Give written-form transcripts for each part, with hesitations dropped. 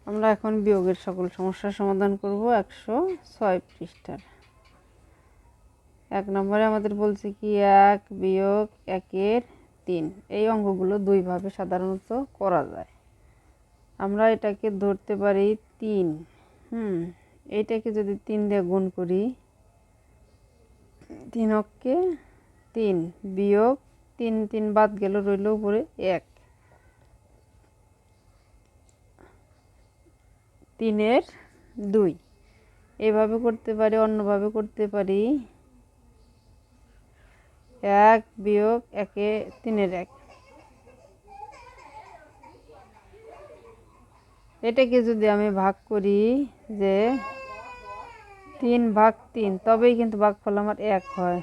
আমরা এখন বিয়োগের সকল সমস্যার সমাধান করব 106 পৃষ্ঠার। 1 নম্বরে আমাদের বলছে কি 1 বিয়োগ 1-এর 3। এই অঙ্কগুলো দুইভাবে সাধারণত করা যায়। আমরা এটাকে ধরতে পারি 3। এইটাকে যদি 3 দিয়ে গুণ করি, 3 অক্ষে 3 বিয়োগ 3 3 বাদ গেল, রইল উপরে 1। 3-এর 2 এইভাবে করতে পারি, অন্যভাবে করতে পারি 1 বিয়োগ 3-এর 1। এটাকে যদি আমি ভাগ করি যে 3 ভাগ 3, তবেই কিন্তু ভাগফল আমার 1 হয়।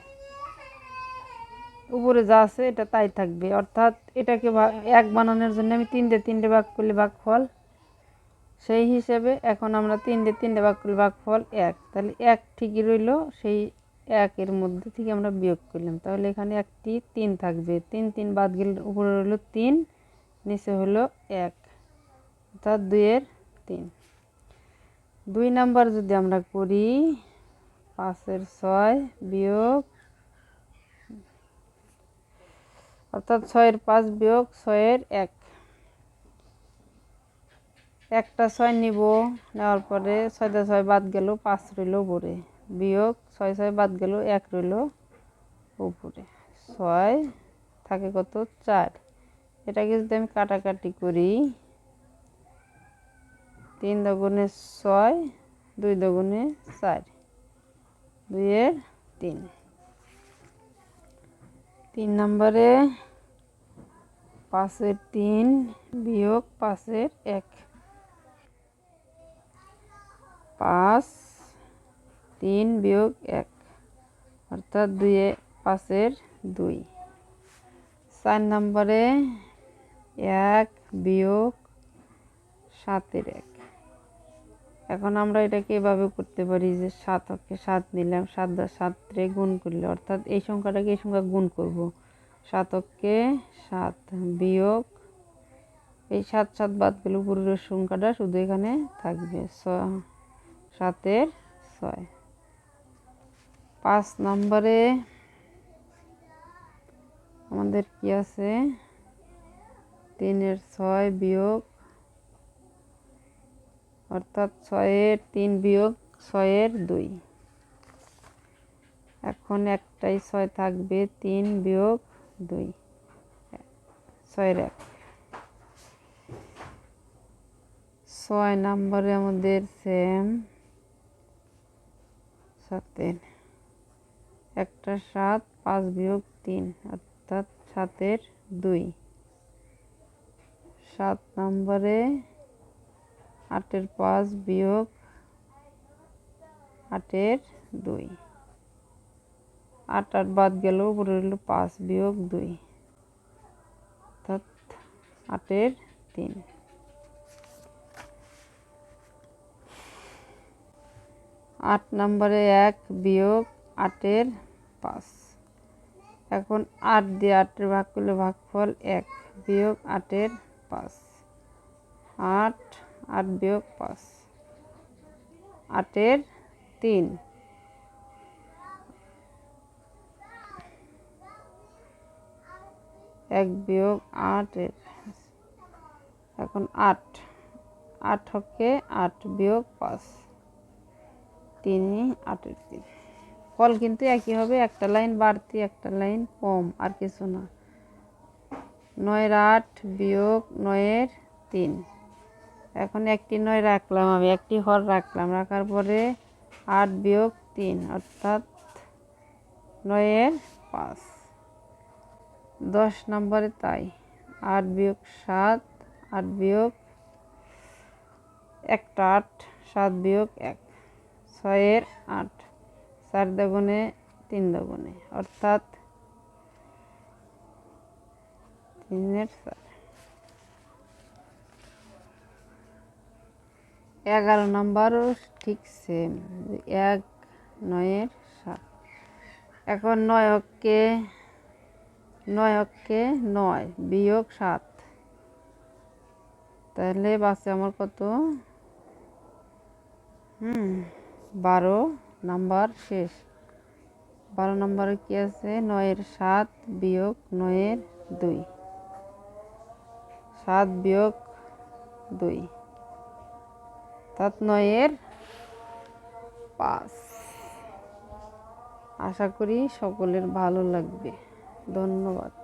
উপরে যা আছে এটা তাই থাকবে, অর্থাৎ এটাকে 1 বানানোর জন্য আমি 3 দিয়ে 3 ভাগ করলে ভাগফল, সেই হিসেবে এখন আমরা 3 দিয়ে 3 ভাগ করলে ভাগফল 1। তাহলে 1 ঠিকই রইল, সেই 1-এর মধ্যে থেকে আমরা বিয়োগ করলাম। তাহলে এখানে একটি 3 থাকবে, 3 3 বাদ গেলে উপরে রইল 3, নিচে হলো 1, অর্থাৎ 2-এর 3। 2 নাম্বার যদি আমরা করি 5-এর 6 বিয়োগ, অর্থাৎ 6-এর 5 বিয়োগ 6-এর 1। একটা 6 নিব, নেওয়ার পরে 6 দিয়ে 6 বাদ গেল, 5 রইল উপরে, বিয়োগ 6 6 বাদ গেল, 1 রইল উপরে, 6 থাকে কত 4। এটাকে যদি আমি কাটাকাটি করি, 3 দুগুণে 6, 2 দুগুণে 4, 2-এর 3। 3 নম্বরে 5-এর 3 বিয়োগ 5-এর 1। 5 3 বিয়োগ 1, অর্থাৎ 5-এর 2। 4 নম্বরে 1 বিয়োগ 7-এর 1। এখন আমরা এটাকে এভাবে করতে পারি যে 7 অক্ষে 7 নিলাম, 7 দ্বারা 7-রে গুণ করলে, অর্থাৎ এই সংখ্যাটাকে এই সংখ্যা গুণ করব। 7 অক্ষে 7 বিয়োগ, এই 7 7 বাদ গেলে উপরের সংখ্যাটা শুধু এখানে থাকবে, 7-এর 6। 5 নম্বরে আমাদের কি আছে 3-এর 6 বিয়োগ, অর্থাৎ 6-এর 3 বিয়োগ 6-এর 2। এখন একটাই 6 থাকবে, 3 বিয়োগ 2, 6-এর 1। 6 নম্বরে আমাদের সেম 7-এর, একটা 7 5 বিয়োগ 3, অর্থাৎ 7-এর 2। 7 নম্বরে 8-এর 5 বিয়োগ 8-এর 2, 8 8 বাদ গেল, উপরে রইল 5 বিয়োগ 2, অর্থাৎ 8-এর 3। 8 নম্বরে 1 বিয়োগ 8-এর 5। এখন 8 দিয়ে 8-এর ভাগ করলে ভাগফল 1 বিয়োগ 8-এর 5, 8 8 বিয়োগ 5, 8-এর 3। 1 বিয়োগ 8-এর, এখন 8 8 হকে 8 বিয়োগ 5, 3 8-এর 3। ফল কিন্তু একই হবে, একটা লাইন বাড়তি একটা লাইন কম, আর কিছু না। 9-এর 8 বিয়োগ 9-এর 3। এখন একটি 9 রাখলাম, আমি একটি হর রাখলাম, রাখার পরে 8 বিয়োগ 3, অর্থাৎ 9-এর 5। 10 নম্বরে তাই, 8 বিয়োগ 7, 8 বিয়োগ একটা 8, 7 বিয়োগ 1, 6-এর 8, 4 দুগুণে 3 দুগুণে, অর্থাৎ 3-এর 4। 11 নম্বরও ঠিক সেম, 1 9-এর 7। এখন 9 অক্ষে 9 বিয়োগ 7, তাহলে বাঁচে আমার কত 12 নাম্বার শেষ। 12 নম্বরে কি আছে? 9-এর 7 বিয়োগ 9-এর 2, 7 বিয়োগ 2 অর্থাৎ 9-এর 5। আশা করি সকলের ভালো লাগবে। ধন্যবাদ।